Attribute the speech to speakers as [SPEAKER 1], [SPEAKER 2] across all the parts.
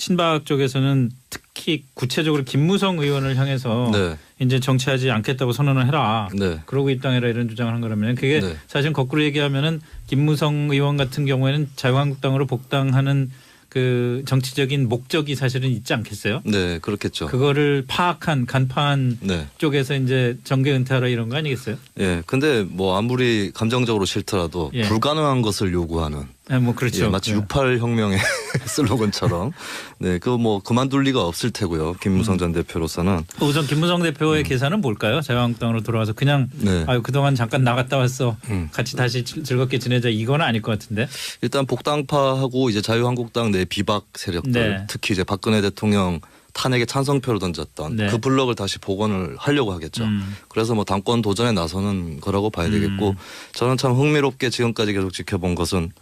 [SPEAKER 1] 친박 쪽에서는 특히 구체적으로 김무성 의원을 향해서
[SPEAKER 2] 네.
[SPEAKER 1] 이제 정치하지 않겠다고 선언을 해라.
[SPEAKER 2] 네.
[SPEAKER 1] 그러고 입당해라 이런 주장을 한 거라면 그게
[SPEAKER 2] 네.
[SPEAKER 1] 사실 거꾸로 얘기하면은 김무성 의원 같은 경우에는 자유한국당으로 복당하는 그 정치적인 목적이 사실은 있지 않겠어요?
[SPEAKER 2] 네, 그렇겠죠.
[SPEAKER 1] 그거를 파악한 간파한
[SPEAKER 2] 네.
[SPEAKER 1] 쪽에서 이제 정계 은퇴하라 이런 거 아니겠어요?
[SPEAKER 2] 예, 근데 뭐 아무리 감정적으로 싫더라도
[SPEAKER 1] 예.
[SPEAKER 2] 불가능한 것을 요구하는.
[SPEAKER 1] 네, 뭐 그렇죠.
[SPEAKER 2] 예, 마치 68 혁명의 슬로건처럼. 네, 그 뭐 그만둘 리가 없을 테고요. 김무성 전 대표로서는.
[SPEAKER 1] 우선 김무성 대표의 계산은 뭘까요? 자유한국당으로 돌아와서 그냥
[SPEAKER 2] 네.
[SPEAKER 1] 아유 그동안 잠깐 나갔다 왔어. 같이 다시 즐겁게 지내자 이건 아닐 것 같은데.
[SPEAKER 2] 일단 복당파하고 이제 자유한국당 내 비박 세력들,
[SPEAKER 1] 네.
[SPEAKER 2] 특히 이제 박근혜 대통령 탄핵에 찬성표를 던졌던
[SPEAKER 1] 네.
[SPEAKER 2] 그 블럭을 다시 복원을 하려고 하겠죠. 그래서 뭐 당권 도전에 나서는 거라고 봐야 되겠고 저는 참 흥미롭게 지금까지 계속 지켜본 것은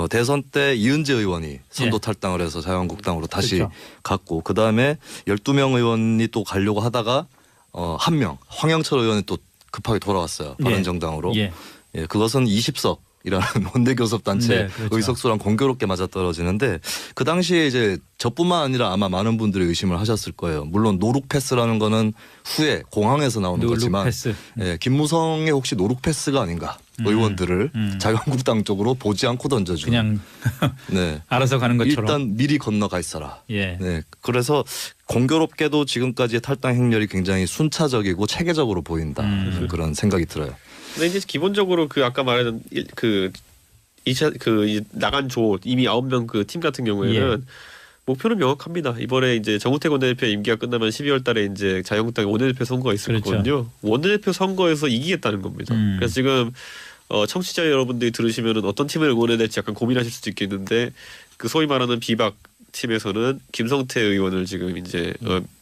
[SPEAKER 2] 대선 때 이은재 의원이 선도
[SPEAKER 1] 예.
[SPEAKER 2] 탈당을 해서 자유한국당으로 다시
[SPEAKER 1] 그렇죠.
[SPEAKER 2] 갔고 그다음에 12명 의원이 또 가려고 하다가 한 명 황영철 의원이 또 급하게 돌아왔어요.
[SPEAKER 1] 예.
[SPEAKER 2] 바른정당으로.
[SPEAKER 1] 예.
[SPEAKER 2] 예, 그것은 20석 이라는 원내교섭단체
[SPEAKER 1] 네, 그렇죠.
[SPEAKER 2] 의석수랑 공교롭게 맞아떨어지는데 그 당시에 이제 저뿐만 아니라 아마 많은 분들이 의심을 하셨을 거예요. 물론 노룩 패스라는 거는 후에 공항에서 나오는
[SPEAKER 1] 노룩
[SPEAKER 2] 거지만
[SPEAKER 1] 패스.
[SPEAKER 2] 예, 김무성의 혹시 노룩 패스가 아닌가 의원들을 자유한국당 쪽으로 보지 않고 던져주는
[SPEAKER 1] 그냥
[SPEAKER 2] 네.
[SPEAKER 1] 알아서 가는 것처럼.
[SPEAKER 2] 일단 미리 건너가 있어라.
[SPEAKER 1] 예.
[SPEAKER 2] 네. 그래서 공교롭게도 지금까지의 탈당 행렬이 굉장히 순차적이고 체계적으로 보인다. 그런 생각이 들어요.
[SPEAKER 3] 근데 이제 기본적으로 그 아까 말했던 그 2차 그 나간 조 이미 9명 그 팀 같은 경우에는
[SPEAKER 1] 예.
[SPEAKER 3] 목표는 명확합니다. 이번에 이제 정우택 원내대표 임기가 끝나면 12월 달에 이제 자유한국당 원내대표 선거가 있을
[SPEAKER 1] 그렇죠.
[SPEAKER 3] 거거든요. 원내대표 선거에서 이기겠다는 겁니다. 그래서 지금 청취자 여러분들이 들으시면은 어떤 팀을 응원해야 될지 약간 고민하실 수도 있겠는데 그 소위 말하는 비박 팀에서는 김성태 의원을 지금 이제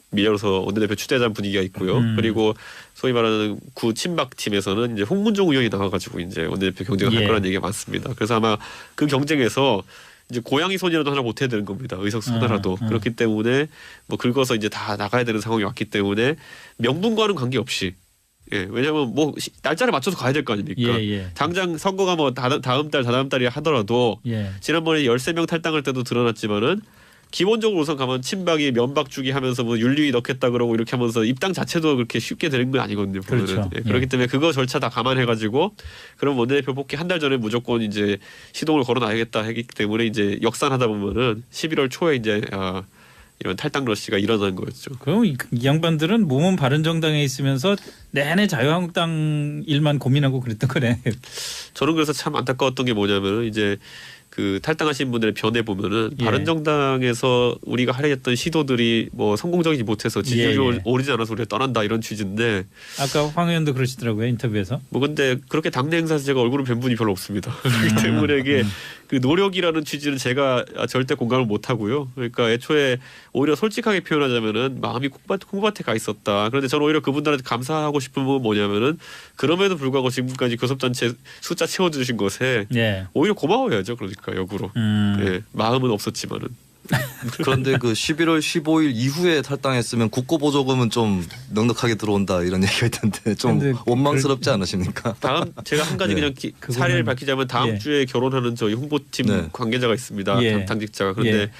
[SPEAKER 3] 밀려서 원내대표 추대하자는 분위기가 있고요. 그리고 소위 말하는 구 친박 팀에서는 이제 홍문종 의원이 나와가지고 이제 원내대표 경쟁을
[SPEAKER 1] 예.
[SPEAKER 3] 할 거라는 얘기가 많습니다. 그래서 아마 그 경쟁에서 이제 고양이 손이라도 하나 못해야 되는 겁니다. 의석수 하나라도. 그렇기 때문에 뭐 긁어서 이제 다 나가야 되는 상황이 왔기 때문에 명분과는 관계없이 예, 왜냐하면 뭐 날짜를 맞춰서 가야 될 거 아닙니까?
[SPEAKER 1] 예, 예. 당장
[SPEAKER 3] 선거가 뭐 다음 달 다다음 달이 하더라도
[SPEAKER 1] 예.
[SPEAKER 3] 지난번에 13명 탈당할 때도 드러났지만은 기본적으로 우선 가면 친박이 면박 주기 하면서 뭐 윤리위 넣겠다 그러고 이렇게 하면서 입당 자체도 그렇게 쉽게 되는 건 아니거든요. 보면은.
[SPEAKER 1] 그렇죠.
[SPEAKER 3] 예, 그렇기
[SPEAKER 1] 예.
[SPEAKER 3] 때문에 그거 절차 다 감안해가지고 그럼 원내대표 뽑기 한 달 전에 무조건 이제 시동을 걸어놔야겠다 하기 때문에 이제 역산하다 보면은 11월 초에 이제 이런 탈당 러시가 일어난 거였죠.
[SPEAKER 1] 그럼 이 양반들은 몸은 바른정당에 있으면서 내내 자유한국당 일만 고민하고 그랬던 거네.
[SPEAKER 3] 저는 그래서 참 안타까웠던 게 뭐냐면은 이제 그 탈당하신 분들의 변해 보면은
[SPEAKER 1] 예.
[SPEAKER 3] 바른정당에서 우리가 하려 했던 시도들이 뭐 성공적이지 못해서 지지율이
[SPEAKER 1] 예.
[SPEAKER 3] 오르지 않아서 우리가 떠난다 이런 취지인데
[SPEAKER 1] 아까 황 의원도 그러시더라고요 인터뷰에서.
[SPEAKER 3] 뭐 근데 그렇게 당내 행사에서 제가 얼굴은 뵌 분이 별로 없습니다. 그렇기 때문에 이게 그 노력이라는 취지는 제가 절대 공감을 못 하고요. 그러니까 애초에 오히려 솔직하게 표현하자면은 마음이 콩밭에 가 있었다. 그런데 저는 오히려 그분들한테 감사하고 싶은 부분은 뭐냐면은 그럼에도 불구하고 지금까지 교섭단체 숫자 채워주신 것에
[SPEAKER 1] 예.
[SPEAKER 3] 오히려 고마워야죠. 그러니까 역으로. 예, 마음은 없었지만은.
[SPEAKER 2] 그런데 그 11월 15일 이후에 탈당했으면 국고보조금은 좀 넉넉하게 들어온다 이런 얘기가 있던데 좀
[SPEAKER 1] 근데
[SPEAKER 2] 원망스럽지 않으십니까?
[SPEAKER 3] 다음 제가 한 가지
[SPEAKER 2] 네.
[SPEAKER 3] 그냥
[SPEAKER 1] 그거는-
[SPEAKER 3] 사례를 밝히자면 다음
[SPEAKER 1] 예.
[SPEAKER 3] 주에 결혼하는 저희 홍보팀
[SPEAKER 2] 네.
[SPEAKER 3] 관계자가 있습니다.
[SPEAKER 1] 예.
[SPEAKER 3] 당직자가. 그런데
[SPEAKER 1] 예.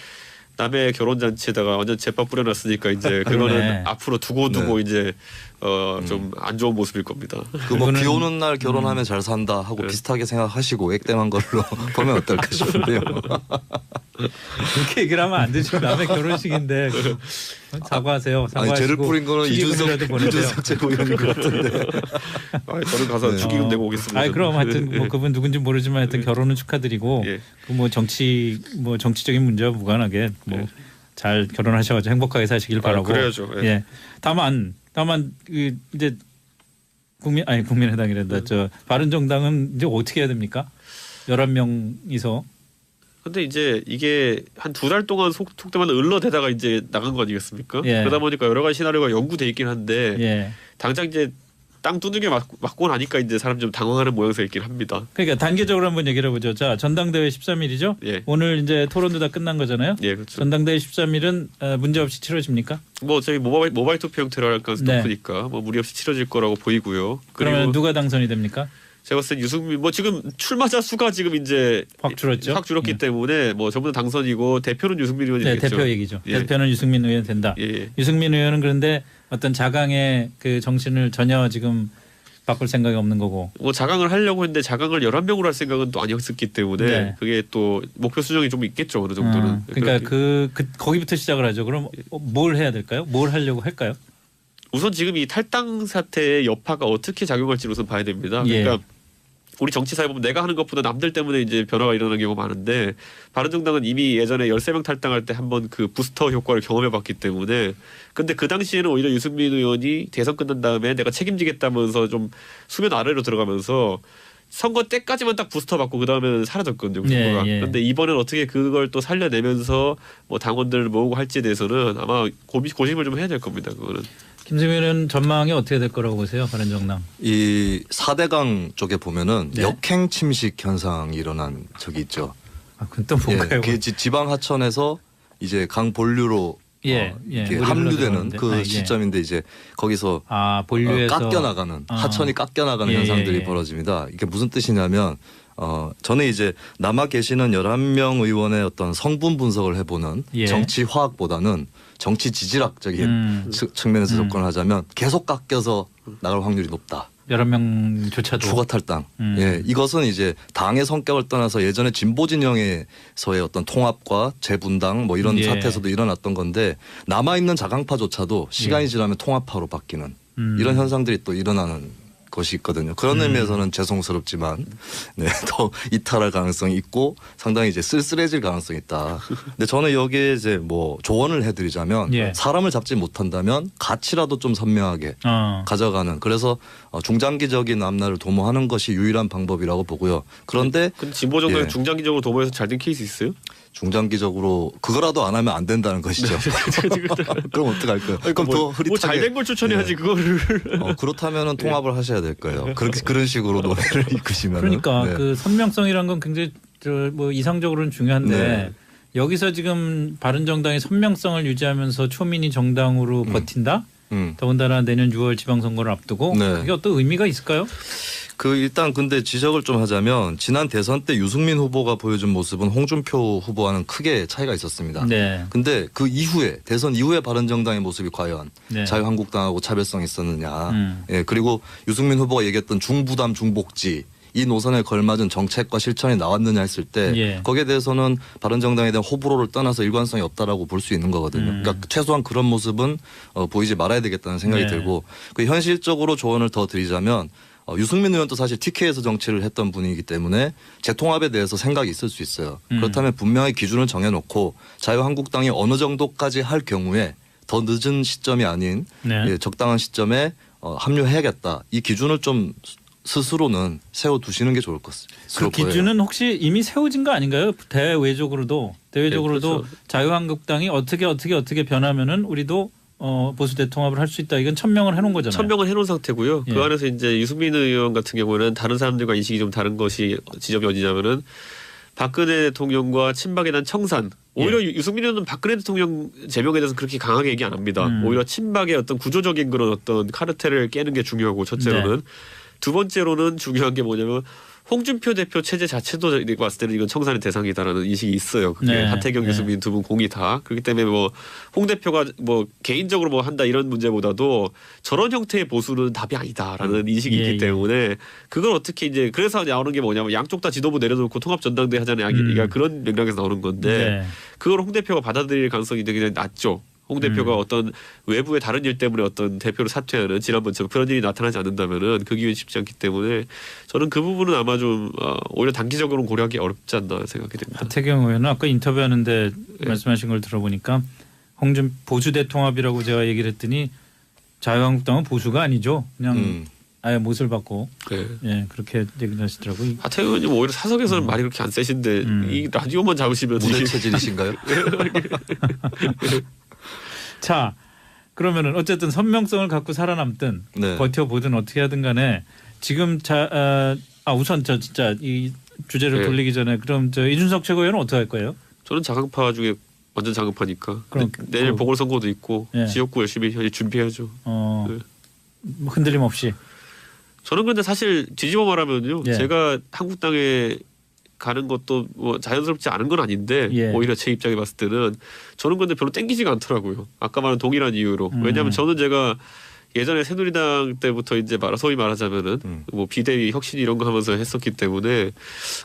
[SPEAKER 3] 남의 결혼잔치에다가 완전 제밥 뿌려놨으니까 이제
[SPEAKER 1] 그러네.
[SPEAKER 3] 그거는 앞으로 두고
[SPEAKER 2] 네.
[SPEAKER 3] 이제 좀 안 좋은 모습일 겁니다.
[SPEAKER 2] 그 뭐
[SPEAKER 1] 그거는-
[SPEAKER 2] 비 오는 날 결혼하면 잘 산다 하고
[SPEAKER 3] 네.
[SPEAKER 2] 비슷하게 생각하시고 액땜한 걸로 보면 어떨까 싶은데요.
[SPEAKER 1] 그렇게 얘기를 하면 안 되죠. 남의 결혼식인데 사과하세요.
[SPEAKER 2] 아니
[SPEAKER 1] 사과하시고
[SPEAKER 2] 죄를 뿌린 거는
[SPEAKER 1] 축의금이라도 보내세요.
[SPEAKER 2] 이준석 최고위원인 것 같은데.
[SPEAKER 3] 저는 가서
[SPEAKER 2] 네.
[SPEAKER 3] 축의금 내고 오겠습니다.
[SPEAKER 1] 아니 그럼 하여튼
[SPEAKER 3] 예.
[SPEAKER 1] 뭐 그분 누군지 모르지만 하여튼 결혼은 축하드리고
[SPEAKER 3] 예.
[SPEAKER 1] 그 뭐 정치적인 문제와 무관하게 뭐
[SPEAKER 3] 예.
[SPEAKER 1] 잘 결혼하셔가지고 행복하게 사시길 바라고.
[SPEAKER 3] 그래야죠. 예.
[SPEAKER 1] 예. 다만 그 이제 국민의당이란다. 저 바른정당은 이제 어떻게 해야 됩니까? 11명이서.
[SPEAKER 3] 근데 이제 이게 한 2달 동안 속도만 을러대다가 이제 나간 거 아니겠습니까?
[SPEAKER 1] 예.
[SPEAKER 3] 그러다 보니까 여러 가지 시나리오가 연구돼 있긴 한데
[SPEAKER 1] 예.
[SPEAKER 3] 당장 이제 땅 두들겨 맞고 나니까 이제 사람 좀 당황하는 모양새 있긴 합니다.
[SPEAKER 1] 그러니까 단계적으로 한번 얘기를 해보죠. 자, 전당대회 13일이죠.
[SPEAKER 3] 예.
[SPEAKER 1] 오늘 이제 토론도 다 끝난 거잖아요.
[SPEAKER 3] 예, 그렇죠.
[SPEAKER 1] 전당대회 13일은 문제 없이 치러집니까?
[SPEAKER 3] 뭐 저희 모바일 투표 형태로 할 가능성이
[SPEAKER 1] 네.
[SPEAKER 3] 높으니까 뭐 무리 없이 치러질 거라고 보이고요.
[SPEAKER 1] 그러면
[SPEAKER 3] 그리고
[SPEAKER 1] 누가 당선이 됩니까?
[SPEAKER 3] 제가 봤을 때 유승민 뭐 지금 출마자 수가 지금 이제
[SPEAKER 1] 확 줄었죠.
[SPEAKER 3] 확 줄었기
[SPEAKER 1] 예.
[SPEAKER 3] 때문에 뭐 전부 다 당선이고 대표는 유승민
[SPEAKER 1] 네,
[SPEAKER 3] 의원이겠죠.
[SPEAKER 1] 대표 얘기죠.
[SPEAKER 3] 예.
[SPEAKER 1] 대표는 유승민 의원 된다.
[SPEAKER 3] 예.
[SPEAKER 1] 유승민 의원은 그런데 어떤 자강의 그 정신을 전혀 지금 바꿀 생각이 없는 거고.
[SPEAKER 3] 뭐 자강을 하려고 했는데 자강을 11명으로 할 생각은 또 아니었기 때문에
[SPEAKER 1] 네.
[SPEAKER 3] 그게 또 목표 수정이 좀 있겠죠 어느 정도는.
[SPEAKER 1] 그러니까 거기부터 시작을 하죠. 그럼 뭘 해야 될까요? 뭘 하려고 할까요?
[SPEAKER 3] 우선 지금 이 탈당 사태의 여파가 어떻게 작용할지 우선 봐야 됩니다. 그러니까
[SPEAKER 1] 예.
[SPEAKER 3] 우리 정치사에 보면 내가 하는 것보다 남들 때문에 이제 변화가 일어나는 경우가 많은데 바른정당은 이미 예전에 13명 탈당할 때 한번 그 부스터 효과를 경험해봤기 때문에 근데 그 당시에는 오히려 유승민 의원이 대선 끝난 다음에 내가 책임지겠다면서 좀 수면 아래로 들어가면서 선거 때까지만 딱 부스터 받고 그 다음에는 사라졌거든요. 그
[SPEAKER 1] 예,
[SPEAKER 3] 선거가.
[SPEAKER 1] 예.
[SPEAKER 3] 근데 이번에는 어떻게 그걸 또 살려내면서 뭐 당원들을 모으고 할지에 대해서는 아마 고심을 좀 해야 될 겁니다. 그거는.
[SPEAKER 1] 김세민은 전망이 어떻게 될 거라고 보세요? 바른정당.
[SPEAKER 2] 이 4대강 쪽에 보면은
[SPEAKER 1] 네.
[SPEAKER 2] 역행 침식 현상이 일어난 적이 있죠.
[SPEAKER 1] 아, 그건 또 뭔가요?
[SPEAKER 2] 그 지방 하천에서 이제 강 본류로
[SPEAKER 1] 예, 예.
[SPEAKER 2] 이렇게
[SPEAKER 1] 물이
[SPEAKER 2] 합류되는
[SPEAKER 1] 흘러들어오는데.
[SPEAKER 2] 그
[SPEAKER 1] 아, 예.
[SPEAKER 2] 시점인데 이제 거기서
[SPEAKER 1] 본류에서
[SPEAKER 2] 깎여나가는 하천이 깎여나가는
[SPEAKER 1] 예,
[SPEAKER 2] 현상들이
[SPEAKER 1] 예.
[SPEAKER 2] 벌어집니다. 이게 무슨 뜻이냐면 저는 이제 남아 계시는 11명 의원의 어떤 성분 분석을 해보는
[SPEAKER 1] 예.
[SPEAKER 2] 정치 화학보다는 정치 지질학적인 측면에서 접근을 하자면 계속 깎여서 나갈 확률이 높다.
[SPEAKER 1] 11명조차도
[SPEAKER 2] 추가 탈당. 예, 이것은 이제 당의 성격을 떠나서 예전에 진보 진영에서의 어떤 통합과 재분당 뭐 이런
[SPEAKER 1] 예.
[SPEAKER 2] 사태에서도 일어났던 건데 남아 있는 자강파조차도 시간이 지나면 통합파로 바뀌는 이런 현상들이 또 일어나는 것이 있거든요. 그런 의미에서는 죄송스럽지만 더 이탈할 가능성이 있고 상당히 이제 쓸쓸해질 가능성이 있다. 근데 저는 여기에 이제 뭐 조언을 해드리자면
[SPEAKER 1] 예.
[SPEAKER 2] 사람을 잡지 못한다면 가치라도 좀 선명하게 가져가는 그래서 중장기적인 앞날을 도모하는 것이 유일한 방법이라고 보고요. 그런데
[SPEAKER 3] 근데 진보 정당이
[SPEAKER 2] 예.
[SPEAKER 3] 중장기적으로 도모해서 잘 된 케이스 있어요?
[SPEAKER 2] 중장기적으로 그거라도 안 하면 안 된다는 것이죠. 그럼 어떡할까요? 그럼 더 흐릿하게
[SPEAKER 3] 뭐 잘 된 걸 추천해야지 그거를.
[SPEAKER 2] 그렇다면은 통합을 하셔야 될 거예요. 그렇게 그런 식으로 논의를 이끄시면
[SPEAKER 1] 그러니까 그 선명성이란 건 굉장히 뭐 이상적으로는 중요한데
[SPEAKER 2] 네.
[SPEAKER 1] 여기서 지금 바른정당의 선명성을 유지하면서 초민이 정당으로 버틴다. 더군다나 내년 6월 지방선거를 앞두고
[SPEAKER 2] 네.
[SPEAKER 1] 그게 어떤 의미가 있을까요?
[SPEAKER 2] 일단 근데 지적을 좀 하자면 지난 대선 때 유승민 후보가 보여준 모습은 홍준표 후보와는 크게 차이가 있었습니다.
[SPEAKER 1] 네.
[SPEAKER 2] 근데 그 이후에 대선 이후에 바른정당의 모습이 과연
[SPEAKER 1] 네.
[SPEAKER 2] 자유한국당하고 차별성이 있었느냐. 예, 그리고 유승민 후보가 얘기했던 중부담 중복지 이 노선에 걸맞은 정책과 실천이 나왔느냐 했을 때
[SPEAKER 1] 예.
[SPEAKER 2] 거기에 대해서는 바른정당에 대한 호불호를 떠나서 일관성이 없다라고 볼 수 있는 거거든요. 그러니까 최소한 그런 모습은 보이지 말아야 되겠다는 생각이
[SPEAKER 1] 네.
[SPEAKER 2] 들고 그 현실적으로 조언을 더 드리자면 유승민 의원도 사실 TK에서 정치를 했던 분이기 때문에 재통합에 대해서 생각이 있을 수 있어요. 그렇다면 분명히 기준을 정해놓고 자유한국당이 어느 정도까지 할 경우에 더 늦은 시점이 아닌
[SPEAKER 1] 네.
[SPEAKER 2] 적당한 시점에 합류해야겠다. 이 기준을 좀 스스로는 세워두시는 게 좋을 것 같습니다.
[SPEAKER 1] 그 기준은 혹시 이미 세워진 거 아닌가요? 대외적으로도
[SPEAKER 3] 네, 그렇죠.
[SPEAKER 1] 자유한국당이 어떻게 변하면은 우리도 보수 대통합을 할 수 있다. 이건 천명을 해놓은 거잖아요.
[SPEAKER 3] 천명을 해놓은 상태고요.
[SPEAKER 1] 예.
[SPEAKER 3] 그 안에서 이제 유승민 의원 같은 경우는 다른 사람들과 인식이 좀 다른 것이 지점이 어디냐면은 박근혜 대통령과 친박에 대한 청산. 오히려 유승민 의원은 박근혜 대통령 제명에 대해서 그렇게 강하게 얘기 안 합니다. 오히려 친박의 어떤 구조적인 그런 어떤 카르텔을 깨는 게 중요하고 첫째로는. 두 번째로는 중요한 게 뭐냐면 홍준표 대표 체제 자체도 봤을 때는 이건 청산의 대상이다라는 인식이 있어요. 그게
[SPEAKER 1] 네.
[SPEAKER 3] 하태경,
[SPEAKER 1] 네.
[SPEAKER 3] 유승민 두 분 공이 다. 그렇기 때문에 뭐 홍 대표가 뭐 개인적으로 뭐 한다 이런 문제보다도 저런 형태의 보수는 답이 아니다라는 인식이
[SPEAKER 1] 예,
[SPEAKER 3] 있기
[SPEAKER 1] 예.
[SPEAKER 3] 때문에 그걸 어떻게 이제 그래서 나오는 게 뭐냐면 양쪽 다 지도부 내려놓고 통합 전당대 하자는 이야기가 그런 맥락에서 나오는 건데
[SPEAKER 1] 네.
[SPEAKER 3] 그걸 홍 대표가 받아들일 가능성이 되게 낮죠. 홍 대표가 어떤 외부의 다른 일 때문에 어떤 대표를 사퇴하는 지난번처럼 그런 일이 나타나지 않는다면은 그 기회는 쉽지 않기 때문에 저는 그 부분은 아마 좀 오히려 단기적으로는 고려하기 어렵지 않나 생각이 됩니다.
[SPEAKER 1] 하태경 의원은 아까 인터뷰하는데
[SPEAKER 3] 네.
[SPEAKER 1] 말씀하신 걸 들어보니까 보수 대통합이라고 제가 얘기를 했더니 자유한국당은 보수가 아니죠. 그냥 아예 못을 받고
[SPEAKER 3] 네.
[SPEAKER 1] 그렇게 얘기를 하시더라고요.
[SPEAKER 3] 하태경 의원님 오히려 사석에서는 말이 그렇게 안 세신데 이 라디오만 잡으시면
[SPEAKER 2] 무대
[SPEAKER 3] 이게
[SPEAKER 2] 체질이신가요?
[SPEAKER 1] 자, 그러면은 어쨌든 선명성을 갖고 살아남든
[SPEAKER 2] 네.
[SPEAKER 1] 버텨보든 어떻게 하든 간에 지금 우선 저 진짜 이 주제를
[SPEAKER 3] 네.
[SPEAKER 1] 돌리기 전에 그럼 저 이준석 최고위원은 어떻게 할 거예요?
[SPEAKER 3] 저는 자강파 중에 완전 자강파니까
[SPEAKER 1] 그럼
[SPEAKER 3] 내일 보궐선거도 있고
[SPEAKER 1] 예.
[SPEAKER 3] 지역구 열심히 현재 준비해야죠.
[SPEAKER 1] 뭐 흔들림 없이
[SPEAKER 3] 저는 근데 사실 뒤집어 말하면요.
[SPEAKER 1] 예.
[SPEAKER 3] 제가 한국당에 가는 것도 뭐 자연스럽지 않은 건 아닌데
[SPEAKER 1] 예.
[SPEAKER 3] 오히려 제 입장에 봤을 때는 저는 근데 별로 땡기지가 않더라고요. 아까 말한 동일한 이유로. 왜냐하면 저는 제가 예전에 새누리당 때부터 이제 소위 말하자면은 뭐 비대위 혁신 이런 거 하면서 했었기 때문에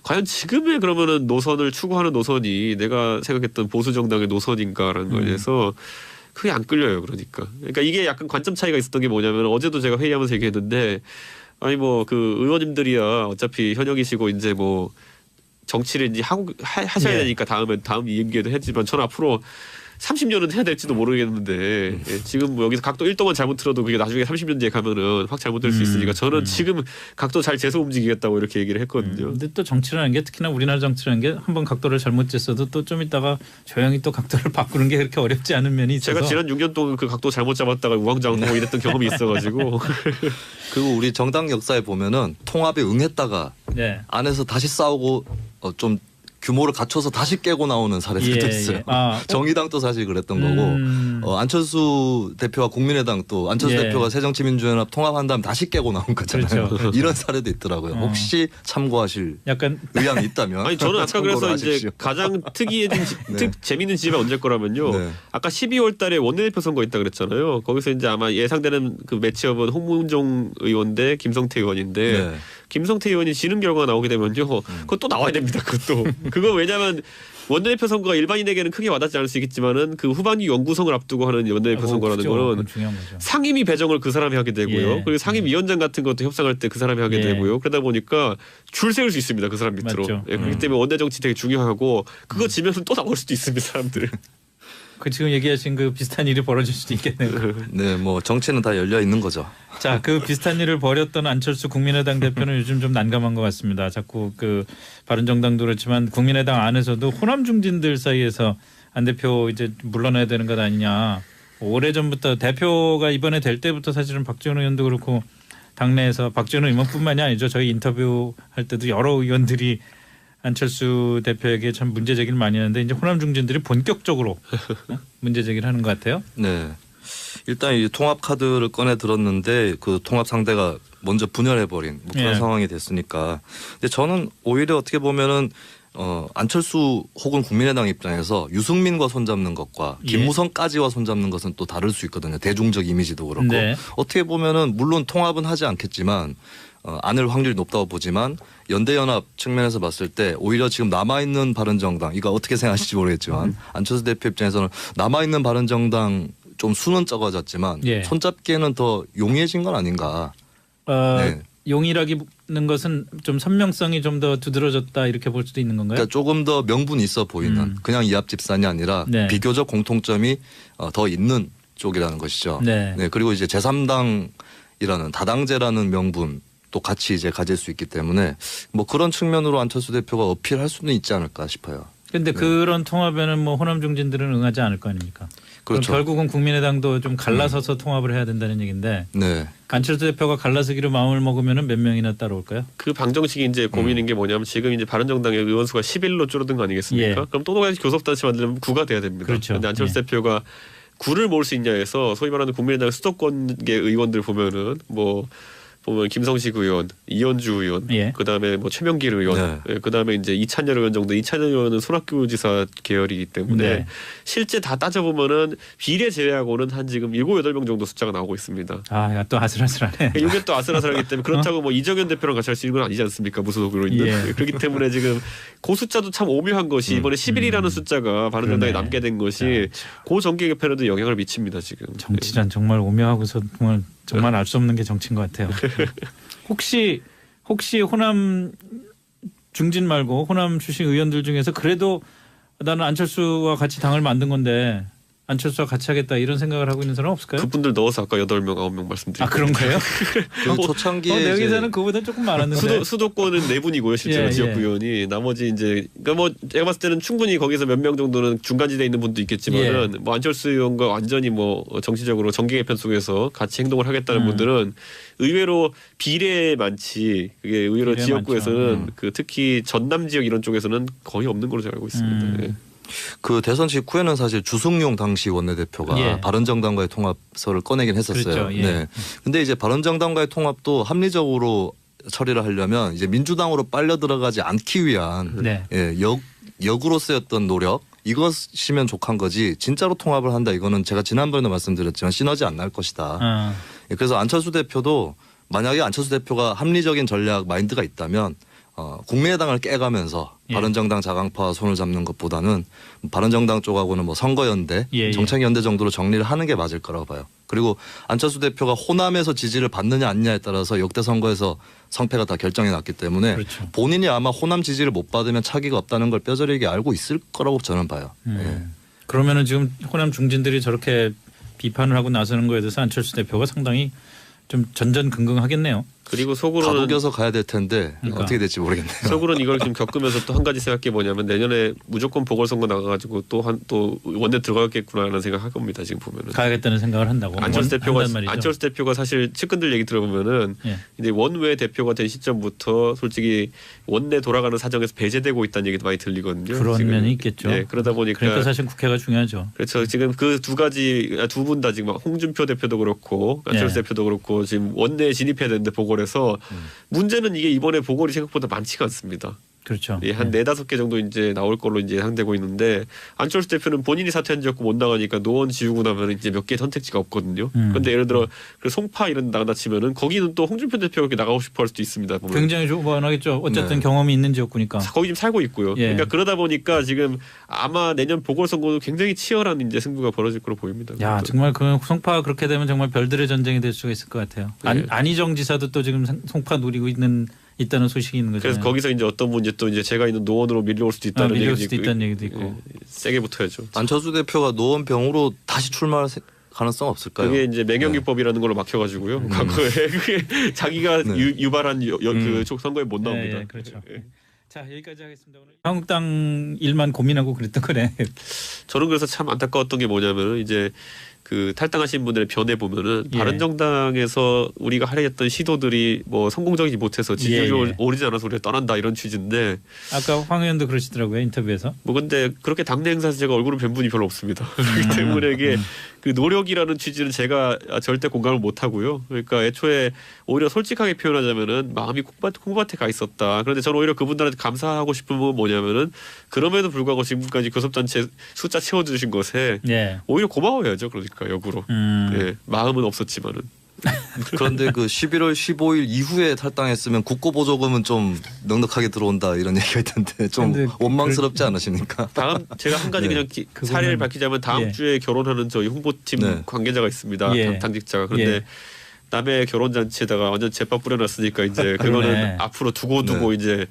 [SPEAKER 3] 과연 지금의 그러면은 노선을 추구하는 노선이 내가 생각했던 보수 정당의 노선인가라는 거에 대해서 크게 안 끌려요. 그러니까 이게 약간 관점 차이가 있었던 게 뭐냐면 어제도 제가 회의하면서 얘기했는데 아니 뭐 그 의원님들이야 어차피 현역이시고 이제 뭐 정치를 이제 하셔야
[SPEAKER 1] 예.
[SPEAKER 3] 되니까 다음 임기에도 했지만 저는 앞으로 30년은 해야 될지도 모르겠는데 예, 지금 뭐 여기서 각도 1도만 잘못 틀어도 그게 나중에 30년 뒤에 가면은 확 잘못될 수 있으니까 저는 지금 각도 잘 재서 움직이겠다고 이렇게 얘기를 했거든요.
[SPEAKER 1] 근데 또 정치라는 게 특히나 우리나라 정치라는 게 한번 각도를 잘못 쟀어도 또 좀 있다가 조용히 또 각도를 바꾸는 게 그렇게 어렵지 않은 면이 있어서
[SPEAKER 3] 제가 지난 6년 동안 그 각도 잘못 잡았다가 우왕좌왕하고 이랬던 경험이 있어가지고
[SPEAKER 2] 그리고 우리 정당 역사에 보면은 통합에 응했다가
[SPEAKER 1] 네.
[SPEAKER 2] 안에서 다시 싸우고 좀 규모를 갖춰서 다시 깨고 나오는 사례들도
[SPEAKER 1] 예,
[SPEAKER 2] 있어요.
[SPEAKER 1] 예. 아,
[SPEAKER 2] 정의당도 사실 그랬던 거고 안철수 대표와 국민의당 또 안철수
[SPEAKER 1] 예.
[SPEAKER 2] 대표가 새정치민주연합 통합한 다음에 다시 깨고 나온 거잖아요.
[SPEAKER 1] 그렇죠.
[SPEAKER 2] 이런 사례도 있더라고요. 혹시 참고하실
[SPEAKER 1] 약간
[SPEAKER 2] 의향이 있다면
[SPEAKER 3] 아니 저는 아까
[SPEAKER 2] 참고로
[SPEAKER 3] 그래서 이제
[SPEAKER 2] 하십시오.
[SPEAKER 3] 가장 특이해진
[SPEAKER 2] 네.
[SPEAKER 3] 재미있는 지점이 언제일 거라면요.
[SPEAKER 2] 네.
[SPEAKER 3] 아까 12월 달에 원내대표 선거 있다 그랬잖아요. 거기서 이제 아마 예상되는 그 매치업은 홍문종 의원 대 김성태 의원인데
[SPEAKER 2] 네.
[SPEAKER 3] 김성태 의원이 지는 결과가 나오게 되면요. 그건 또 나와야 됩니다. 그것도. 그거 왜냐하면 원내대표 선거가 일반인에게는 크게 와닿지 않을 수 있겠지만은 그 후반기 연구성을 앞두고 하는 원내대표 선거라는
[SPEAKER 1] 그죠.
[SPEAKER 3] 거는
[SPEAKER 1] 그건 중요한 거죠.
[SPEAKER 3] 상임위 배정을 그 사람이 하게 되고요.
[SPEAKER 1] 예.
[SPEAKER 3] 그리고 상임위원장 같은 것도 협상할 때 그 사람이 하게
[SPEAKER 1] 예.
[SPEAKER 3] 되고요. 그러다 보니까 줄 세울 수 있습니다. 그 사람 밑으로.
[SPEAKER 1] 맞죠.
[SPEAKER 3] 예, 그렇기 때문에 원내 정치 되게 중요하고 그거 지면 또 나올 수도 있습니다. 사람들.
[SPEAKER 1] 그 지금 얘기하신 그 비슷한 일이 벌어질 수도 있겠네요.
[SPEAKER 2] 네, 뭐 정치는 다 열려 있는 거죠.
[SPEAKER 1] 자, 그 비슷한 일을 벌였던 안철수 국민의당 대표는 요즘 좀 난감한 것 같습니다. 자꾸 그 바른정당도 그렇지만 국민의당 안에서도 호남 중진들 사이에서 안 대표 이제 물러나야 되는 것 아니냐. 오래전부터 대표가 이번에 될 때부터 사실은 박지원 의원도 그렇고 당내에서 박지원 의원뿐만이 아니죠. 저희 인터뷰할 때도 여러 의원들이 안철수 대표에게 참 문제 제기를 많이 하는데 이제 호남 중진들이 본격적으로 문제 제기를 하는 것 같아요.
[SPEAKER 2] 네. 일단 이 통합 카드를 꺼내 들었는데 그 통합 상대가 먼저 분열해버린 뭐 그런
[SPEAKER 1] 예.
[SPEAKER 2] 상황이 됐으니까. 근데 저는 오히려 어떻게 보면은 안철수 혹은 국민의당 입장에서 유승민과 손잡는 것과
[SPEAKER 1] 예.
[SPEAKER 2] 김무성까지와 손잡는 것은 또 다를 수 있거든요. 대중적 이미지도 그렇고.
[SPEAKER 1] 네.
[SPEAKER 2] 어떻게 보면은 물론 통합은 하지 않겠지만 안을 확률이 높다고 보지만 연대연합 측면에서 봤을 때 오히려 지금 남아있는 바른정당 이거 어떻게 생각하실지 모르겠지만 안철수 대표 입장에서는 남아있는 바른정당 좀 수는 적어졌지만
[SPEAKER 1] 예.
[SPEAKER 2] 손잡기에는 더 용이해진 건 아닌가. 네.
[SPEAKER 1] 용이라기는 것은 좀 선명성이 좀 더 두드러졌다 이렇게 볼 수도 있는 건가요?
[SPEAKER 2] 그러니까 조금 더 명분이 있어 보이는 그냥 이합 집산이 아니라
[SPEAKER 1] 네.
[SPEAKER 2] 비교적 공통점이 더 있는 쪽이라는 것이죠.
[SPEAKER 1] 네.
[SPEAKER 2] 그리고 이제 제3당이라는 다당제라는 명분 또 같이 이제 가질 수 있기 때문에 뭐 그런 측면으로 안철수 대표가 어필할 수는 있지 않을까 싶어요.
[SPEAKER 1] 근데 그런 통합에는 뭐 호남 중진들은 응하지 않을 거 아닙니까? 그럼
[SPEAKER 2] 그렇죠.
[SPEAKER 1] 결국은 국민의당도 좀 갈라서서 통합을 해야 된다는 얘기인데
[SPEAKER 2] 네.
[SPEAKER 1] 안철수 대표가 갈라서기로 마음을 먹으면은 몇 명이나 따라올까요?
[SPEAKER 3] 그 방정식이 이제 고민인 게 뭐냐면 지금 이제 바른정당의 의원 수가 11로 줄어든 거 아니겠습니까?
[SPEAKER 1] 예.
[SPEAKER 3] 그럼 또 다시 교섭단체 만들면 9가 돼야 됩니다.
[SPEAKER 1] 그렇죠.
[SPEAKER 3] 근데 안철수
[SPEAKER 1] 예.
[SPEAKER 3] 대표가 9를 모을 수 있냐 해서 소위 말하는 국민의당 수도권계 의원들 보면은 뭐 보면 김성식 의원, 이현주 의원,
[SPEAKER 1] 예.
[SPEAKER 3] 그다음에 뭐 최명길 의원, 예, 그다음에 이제 이찬열 의원 정도. 이찬열 의원은 손학규 지사 계열이기 때문에
[SPEAKER 1] 네.
[SPEAKER 3] 실제 다 따져 보면은 비례 제외하고는 한 지금 7, 8명 정도 숫자가 나오고 있습니다.
[SPEAKER 1] 아, 야, 또 아슬아슬하네.
[SPEAKER 3] 이게 또 아슬아슬하기 때문에 그렇다고 뭐 이정현 대표랑 같이 할 수 있는 건 아니지 않습니까? 무소속으로 있는.
[SPEAKER 1] 예.
[SPEAKER 3] 그렇기 때문에 지금 그 숫자도 참 오묘한 것이 이번에 11이라는 숫자가 바른정당에
[SPEAKER 1] 그러네.
[SPEAKER 3] 남게 된 것이 고 정계 개편에도 영향을 미칩니다. 지금.
[SPEAKER 1] 정치란 정말 오묘하고서 정말 알 수 없는 게 정치인 것 같아요. 혹시 호남 중진 말고 호남 출신 의원들 중에서 그래도 나는 안철수와 같이 당을 만든 건데 안철수와 같이 하겠다 이런 생각을 하고 있는 사람 없을까요?
[SPEAKER 3] 그분들 넣어서 아까 8명, 9명 말씀드렸죠.
[SPEAKER 1] 아 그런 거예요?
[SPEAKER 2] 그 초창기에
[SPEAKER 1] 내
[SPEAKER 2] 이제
[SPEAKER 1] 여기서는 그보다 조금 많았는데.
[SPEAKER 3] 수도권은 4분이고요. 실제로
[SPEAKER 1] 예,
[SPEAKER 3] 지역구
[SPEAKER 1] 예.
[SPEAKER 3] 의원이 나머지 이제 그러니까 뭐 제가 봤을 때는 충분히 거기서 몇 명 정도는 중간지대에 있는 분도 있겠지만은 뭐 안철수 의원과 완전히 뭐 정치적으로 정계 개편 속에서 같이 행동을 하겠다는 분들은 의외로 비례 많지. 그게 의외로
[SPEAKER 1] 비례
[SPEAKER 3] 지역구에서는
[SPEAKER 1] 많죠.
[SPEAKER 3] 그 특히 전남 지역 이런 쪽에서는 거의 없는 걸로 제가 알고 있습니다. 예.
[SPEAKER 2] 그 대선 직후에는 사실 주승용 당시 원내대표가
[SPEAKER 1] 예.
[SPEAKER 2] 바른정당과의 통합서를 꺼내긴 했었어요.
[SPEAKER 1] 그렇죠. 예.
[SPEAKER 2] 네. 근데 이제 바른정당과의 통합도 합리적으로 처리를 하려면 이제 민주당으로 빨려 들어가지 않기 위한
[SPEAKER 1] 네.
[SPEAKER 2] 예, 역으로서의 어떤 노력 이것이면 족한 거지 진짜로 통합을 한다 이거는 제가 지난번에도 말씀드렸지만 시너지 안 날 것이다.
[SPEAKER 1] 어.
[SPEAKER 2] 예, 그래서 안철수 대표도 만약에 안철수 대표가 합리적인 전략 마인드가 있다면 국민의당을 깨가면서
[SPEAKER 1] 예.
[SPEAKER 2] 바른정당 자강파와 손을 잡는 것보다는 바른정당 쪽하고는 뭐 선거연대,
[SPEAKER 1] 예, 예.
[SPEAKER 2] 정책연대 정도로 정리를 하는 게 맞을 거라고 봐요. 그리고 안철수 대표가 호남에서 지지를 받느냐 아니냐에 따라서 역대 선거에서 성패가 다 결정이 났기 때문에
[SPEAKER 1] 그렇죠.
[SPEAKER 2] 본인이 아마 호남 지지를 못 받으면 차기가 없다는 걸 뼈저리게 알고 있을 거라고 저는 봐요. 예.
[SPEAKER 1] 그러면은 지금 호남 중진들이 저렇게 비판을 하고 나서는 거에 대해서 안철수 대표가 상당히 좀 전전긍긍하겠네요.
[SPEAKER 3] 그리고 속으로는
[SPEAKER 2] 다독여서 가야 될 텐데
[SPEAKER 1] 그러니까.
[SPEAKER 2] 어떻게 될지 모르겠네요.
[SPEAKER 3] 속으로는 이걸 지금 겪으면서 또 한 가지 생각해 뭐냐면 내년에 무조건 보궐선거 나가가지고 또 원내 들어가겠구나라는 생각할 겁니다. 지금 보면은
[SPEAKER 1] 가야겠다는 생각을 한다고.
[SPEAKER 3] 안철수
[SPEAKER 1] 한단 말이죠.
[SPEAKER 3] 대표가 사실 측근들 얘기 들어보면은
[SPEAKER 1] 예.
[SPEAKER 3] 이제 원외 대표가 된 시점부터 솔직히 원내 돌아가는 사정에서 배제되고 있다는 얘기도 많이 들리거든요.
[SPEAKER 1] 그런
[SPEAKER 3] 지금.
[SPEAKER 1] 면이 있겠죠.
[SPEAKER 3] 네, 그러다 보니까
[SPEAKER 1] 그러니까 사실 국회가 중요하죠.
[SPEAKER 3] 그렇죠. 지금 그 두 분 다 지금 홍준표 대표도 그렇고 안철수
[SPEAKER 1] 예.
[SPEAKER 3] 대표도 그렇고 지금 원내에 진입해야 되는데 보궐에서 문제는 이게 이번에 보궐이 생각보다 많지가 않습니다.
[SPEAKER 1] 그렇죠.
[SPEAKER 3] 예, 한
[SPEAKER 1] 예.
[SPEAKER 3] 4-5개 정도 이제 나올 걸로 이제 예상되고 있는데 안철수 대표는 본인이 사퇴한 지 없고 못 나가니까 노원 지우고 나면 이제 몇 개 선택지가 없거든요. 그런데 예를 들어 그 송파 이런 데 나간다 치면은 거기는 또 홍준표 대표가 이렇게 나가고 싶어 할 수도 있습니다. 보면.
[SPEAKER 1] 굉장히 조만하겠죠. 어쨌든
[SPEAKER 2] 네.
[SPEAKER 1] 경험이 있는 지역구니까.
[SPEAKER 3] 거기 지금 살고 있고요.
[SPEAKER 1] 예.
[SPEAKER 3] 그러니까 그러다 보니까 지금 아마 내년 보궐선거도 굉장히 치열한 이제 승부가 벌어질 걸로 보입니다.
[SPEAKER 1] 야
[SPEAKER 3] 그것도.
[SPEAKER 1] 정말 그 송파 그렇게 되면 정말 별들의 전쟁이 될 수가 있을 것 같아요.
[SPEAKER 3] 네.
[SPEAKER 1] 안희정 지사도 또 지금 송파 노리고 있다는 소식이 있는 거죠.
[SPEAKER 3] 그래서 거기서 이제 어떤 분 이제 또 이제 제가 있는 노원으로 밀려올 수도 있다는
[SPEAKER 1] 밀려올
[SPEAKER 3] 얘기도
[SPEAKER 1] 수도
[SPEAKER 3] 있고,
[SPEAKER 1] 있다는 얘기도 있고.
[SPEAKER 3] 예, 세게 붙어야죠.
[SPEAKER 2] 안철수 대표가 노원병으로 다시 출마할 가능성 없을까요?
[SPEAKER 3] 그게 이제 맹영유법이라는 걸로 막혀가지고요. 과거에 그게 자기가
[SPEAKER 2] 네.
[SPEAKER 3] 유발한 그 선거에 못 나옵니다.
[SPEAKER 1] 예, 그렇죠.
[SPEAKER 3] 예.
[SPEAKER 1] 자 여기까지 하겠습니다. 오늘 한국당 일만 고민하고 그랬던 거네.
[SPEAKER 3] 저는 그래서 참 안타까웠던 게 뭐냐면은 이제 그 탈당하신 분들의 변해 보면은
[SPEAKER 1] 예.
[SPEAKER 3] 바른정당에서 우리가 하려했던 시도들이 뭐 성공적이지 못해서 지지율이
[SPEAKER 1] 예.
[SPEAKER 3] 오르지 않아서 우리가 떠난다 이런 취지인데
[SPEAKER 1] 아까 황 의원도 그러시더라고요 인터뷰에서.
[SPEAKER 3] 뭐 근데 그렇게 당내 행사에서 제가 얼굴을 뵌 분이 별로 없습니다. 그렇기 때문에 이게 그 노력이라는 취지는 제가 절대 공감을 못 하고요. 그러니까 애초에 오히려 솔직하게 표현하자면은 마음이 콩밭에 가 있었다. 그런데 저는 오히려 그분들한테 감사하고 싶은 건 뭐냐면은 그럼에도 불구하고 지금까지 교섭단체 숫자 채워주신 것에
[SPEAKER 1] 예.
[SPEAKER 3] 오히려 고마워야죠. 그러니까 역으로. 예, 마음은 없었지만은.
[SPEAKER 2] 그런데 그 11월 15일 이후에 탈당했으면 국고보조금은 좀 넉넉하게 들어온다 이런 얘기가 있던데 좀
[SPEAKER 1] 근데
[SPEAKER 2] 원망스럽지 않으십니까?
[SPEAKER 3] 다음 제가 한 가지
[SPEAKER 2] 네.
[SPEAKER 3] 그냥
[SPEAKER 1] 그거는-
[SPEAKER 3] 사례를 밝히자면 다음
[SPEAKER 1] 예.
[SPEAKER 3] 주에 결혼하는 저희 홍보팀
[SPEAKER 2] 네.
[SPEAKER 3] 관계자가 있습니다.
[SPEAKER 1] 예.
[SPEAKER 3] 당직자가. 그런데
[SPEAKER 1] 예.
[SPEAKER 3] 남의 결혼잔치에다가 완전 제밥 뿌려놨으니까 이제
[SPEAKER 1] 그러네.
[SPEAKER 3] 그거는 앞으로 두고
[SPEAKER 2] 네.
[SPEAKER 3] 이제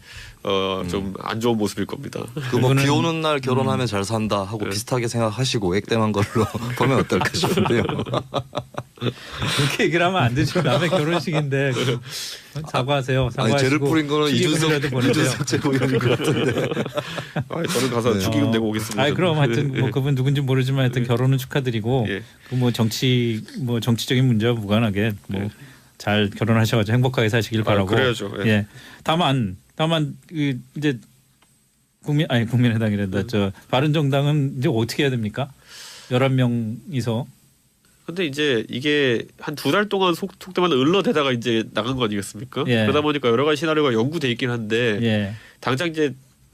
[SPEAKER 3] 좀 안 좋은 모습일 겁니다.
[SPEAKER 2] 그 뭐
[SPEAKER 1] 그거는-
[SPEAKER 2] 비 오는 날 결혼하면 잘 산다 하고
[SPEAKER 3] 네.
[SPEAKER 2] 비슷하게 생각하시고 액땜한 걸로 보면 어떨까 싶은데요.
[SPEAKER 1] 그렇게 얘기를 하면 안 되죠. 남의 결혼식인데 사과하세요.
[SPEAKER 2] 아니
[SPEAKER 1] 사과하시고
[SPEAKER 2] 죄를 뿌린 거는
[SPEAKER 1] 축의금이라도 보내세요.
[SPEAKER 2] 이준석 최고위원인 것 같은데.
[SPEAKER 3] 저는 가서
[SPEAKER 2] 네.
[SPEAKER 3] 축의금 내고 오겠습니다.
[SPEAKER 1] 아니 그럼 하여튼 뭐
[SPEAKER 3] 예.
[SPEAKER 1] 그분 누군지 모르지만 하여튼 결혼은 축하드리고
[SPEAKER 3] 예.
[SPEAKER 1] 그 뭐 정치적인 문제와 무관하게 뭐 잘 결혼하셔가지고 행복하게 사시길 바라고.
[SPEAKER 3] 그래야죠. 예.
[SPEAKER 1] 예. 다만 그 이제 국민의당이란다. 저 바른정당은 이제 어떻게 해야 됩니까? 11명이서
[SPEAKER 3] 근데 이제 이게 한 2달 동안 속되만 을러대다가 이제 나간 거 아니겠습니까?
[SPEAKER 1] 예.
[SPEAKER 3] 그러다 보니까 여러 가지 시나리오가 연구돼 있긴 한데
[SPEAKER 1] 예.
[SPEAKER 3] 당장 이제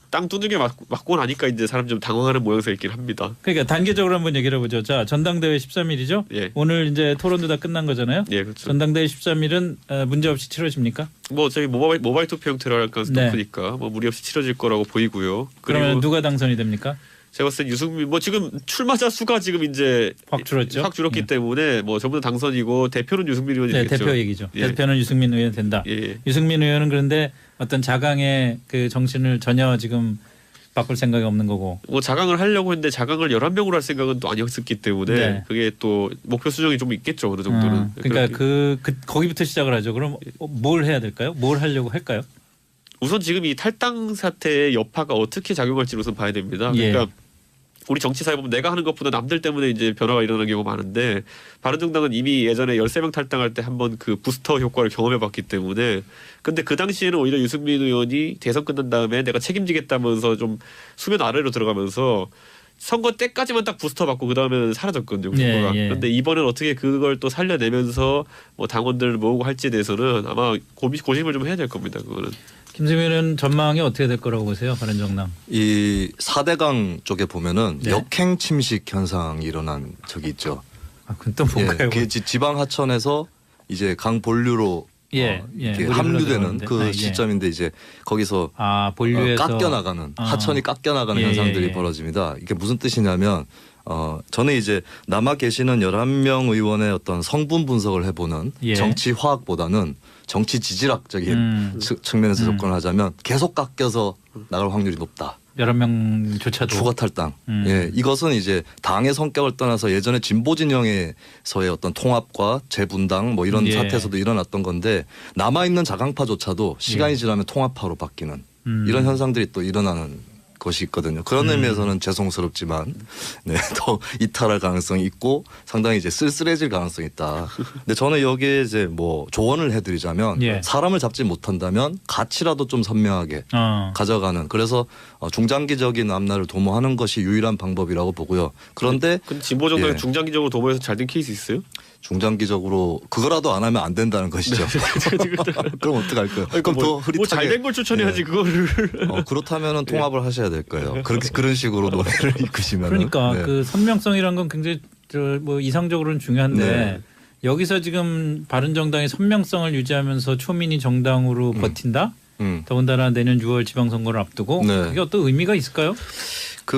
[SPEAKER 3] 땅 두들겨 맞고 나니까 이제 사람 좀 당황하는 모양새 있긴 합니다.
[SPEAKER 1] 그러니까 단계적으로 한번 얘기를 해보죠. 자 전당대회 13일이죠.
[SPEAKER 3] 예.
[SPEAKER 1] 오늘 이제 토론도 다 끝난 거잖아요.
[SPEAKER 3] 예, 그렇죠.
[SPEAKER 1] 전당대회 13일은 문제 없이 치러집니까?
[SPEAKER 3] 뭐 저희 모바일 투표 형태로 할 가능성이
[SPEAKER 1] 네.
[SPEAKER 3] 높으니까 뭐 무리 없이 치러질 거라고 보이고요.
[SPEAKER 1] 그러면
[SPEAKER 3] 그리고
[SPEAKER 1] 누가 당선이 됩니까?
[SPEAKER 3] 제가 봤을 때 유승민 뭐 지금 출마자 수가 지금 이제
[SPEAKER 1] 확 줄었죠.
[SPEAKER 3] 확 줄었기
[SPEAKER 1] 예.
[SPEAKER 3] 때문에 뭐 전부 다 당선이고 대표는 유승민 의원이
[SPEAKER 1] 네,
[SPEAKER 3] 되겠죠.
[SPEAKER 1] 대표 얘기죠.
[SPEAKER 3] 예.
[SPEAKER 1] 대표는 유승민 의원 된다.
[SPEAKER 3] 예.
[SPEAKER 1] 유승민 의원은 그런데 어떤 자강의 그 정신을 전혀 지금 바꿀 생각이 없는 거고.
[SPEAKER 3] 뭐 자강을 하려고 했는데 자강을 11명으로 할 생각은 또 아니었기 때문에
[SPEAKER 1] 네.
[SPEAKER 3] 그게 또 목표 수정이 좀 있겠죠 어느 정도는.
[SPEAKER 1] 그러니까
[SPEAKER 3] 그렇게.
[SPEAKER 1] 거기부터 시작을 하죠. 그럼 뭘 해야 될까요? 뭘 하려고 할까요?
[SPEAKER 3] 우선 지금 이 탈당 사태의 여파가 어떻게 작용할지 우선 봐야 됩니다.
[SPEAKER 1] 예.
[SPEAKER 3] 그러니까 우리 정치사에 보면 내가 하는 것보다 남들 때문에 이제 변화가 일어나는 경우가 많은데 바른정당은 이미 예전에 13명 탈당할 때 한번 그 부스터 효과를 경험해 봤기 때문에 근데 그 당시에는 오히려 유승민 의원이 대선 끝난 다음에 내가 책임지겠다면서 좀 수면 아래로 들어가면서 선거 때까지만 딱 부스터 받고 그 다음에는 사라졌거든요. 후보가. 그런데 이번에는 어떻게 그걸 또 살려내면서 뭐 당원들을 모으고 할지에 대해서는 아마 고심을 좀 해야 될 겁니다. 그거는.
[SPEAKER 1] 김세민은 전망이 어떻게 될 거라고 보세요? 바른정당.
[SPEAKER 2] 이 4대강 쪽에 보면은
[SPEAKER 1] 네.
[SPEAKER 2] 역행 침식 현상이 일어난 적이 있죠.
[SPEAKER 1] 아, 그건 또 뭔가요?
[SPEAKER 2] 그 지방 하천에서 이제 강 본류로 이렇게 합류되는 그 시점인데 이제 거기서
[SPEAKER 1] 본류에서
[SPEAKER 2] 깎여 나가는 하천이 깎여 나가는 현상들이 벌어집니다. 이게 무슨 뜻이냐면 저는 이제 남아 계시는 11명 의원의 어떤 성분 분석을 해보는 정치 화학보다는 정치 지질학적인 측면에서 접근을 하자면 계속 깎여서 나갈 확률이 높다.
[SPEAKER 1] 11명조차도
[SPEAKER 2] 추가 탈당. 예, 이것은 이제 당의 성격을 떠나서 예전에 진보 진영에서의 어떤 통합과 재분당 뭐 이런 사태에서도 일어났던 건데 남아 있는 자강파조차도 시간이 지나면 통합파로 바뀌는 이런 현상들이 또 일어나는 것이 있거든요. 그런 의미에서는 죄송스럽지만 더 이탈할 가능성이 있고 상당히 이제 쓸쓸해질 가능성이 있다. 근데 저는 여기에 이제 뭐 조언을 해드리자면 사람을 잡지 못한다면 가치라도 좀 선명하게 가져가는 그래서 중장기적인 앞날을 도모하는 것이 유일한 방법이라고 보고요. 그런데
[SPEAKER 3] 진보 정당이 중장기적으로 도모해서 잘 된 케이스 있어요?
[SPEAKER 2] 중장기적으로 그거라도 안 하면 안 된다는 것이죠. 그럼 어떡할까요? 그럼 더 흐릿하게
[SPEAKER 3] 잘된 걸 추천해야지 그거를.
[SPEAKER 2] 그렇다면은 통합을 하셔야 될 거예요. 그렇게 그런 식으로 논의를 이끄시면
[SPEAKER 1] 그러니까 그 선명성이란 건 굉장히 뭐 이상적으로는 중요한데 여기서 지금 바른정당이 선명성을 유지하면서 초민이 정당으로 버틴다. 더군다나 내년 6월 지방선거를 앞두고 그게 어떤 의미가 있을까요?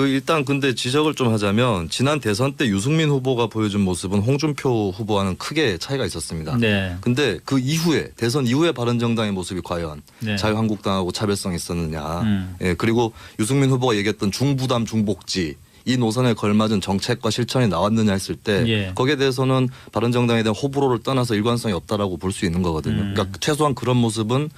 [SPEAKER 2] 일단 근데 지적을 좀 하자면 지난 대선 때 유승민 후보가 보여준 모습은 홍준표 후보와는 크게 차이가 있었습니다. 근데 그 이후에 대선 이후에 바른정당의 모습이 과연 자유한국당하고 차별성이 있었느냐. 그리고 유승민 후보가 얘기했던 중부담 중복지 이 노선에 걸맞은 정책과 실천이 나왔느냐 했을 때 거기에 대해서는 바른정당에 대한 호불호를 떠나서 일관성이 없다라고 볼 수 있는 거거든요. 그러니까 최소한 그런 모습은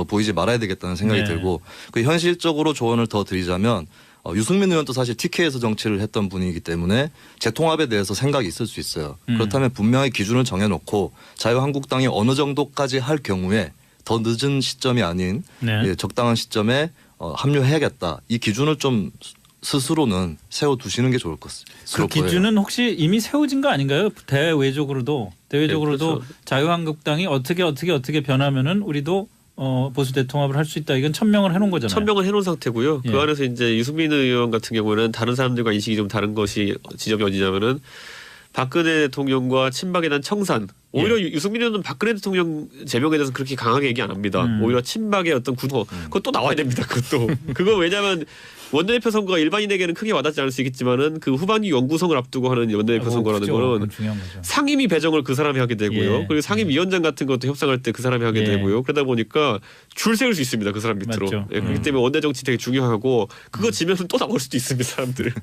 [SPEAKER 2] 보이지 말아야 되겠다는 생각이 들고 그 현실적으로 조언을 더 드리자면 유승민 의원도 사실 TK에서 정치를 했던 분이기 때문에 재통합에 대해서 생각이 있을 수 있어요. 그렇다면 분명히 기준을 정해놓고 자유한국당이 어느 정도까지 할 경우에 더 늦은 시점이 아닌 적당한 시점에 합류해야겠다. 이 기준을 좀 스스로는 세워두시는 게 좋을 것 같습니다.
[SPEAKER 1] 그 기준은 혹시 이미 세워진 거 아닌가요? 대외적으로도
[SPEAKER 3] 그렇죠.
[SPEAKER 1] 자유한국당이 어떻게 변하면은 우리도 보수 대통합을 할 수 있다. 이건 천명을 해놓은 거잖아요.
[SPEAKER 3] 천명을 해놓은 상태고요. 그 안에서 이제 유승민 의원 같은 경우는 다른 사람들과 인식이 좀 다른 것이 지점이 어디냐면은 박근혜 대통령과 친박에 대한 청산. 오히려 유승민 의원은 박근혜 대통령 제명에 대해서 그렇게 강하게 얘기 안 합니다. 오히려 친박의 어떤 구도 그것도 나와야 됩니다. 그거 왜냐하면 원내대표 선거가 일반인에게는 크게 와닿지 않을 수 있겠지만은 그 후반기 연구성을 앞두고 하는 원내대표 선거라는 거는 상임위 배정을 그 사람이 하게 되고요. 그리고 상임위원장 같은 것도 협상할 때 그 사람이 하게 되고요. 그러다 보니까 줄 세울 수 있습니다. 그 사람 밑으로. 그렇기 때문에 원내 정치 되게 중요하고 그거 지면 또 나올 수도 있습니다. 사람들.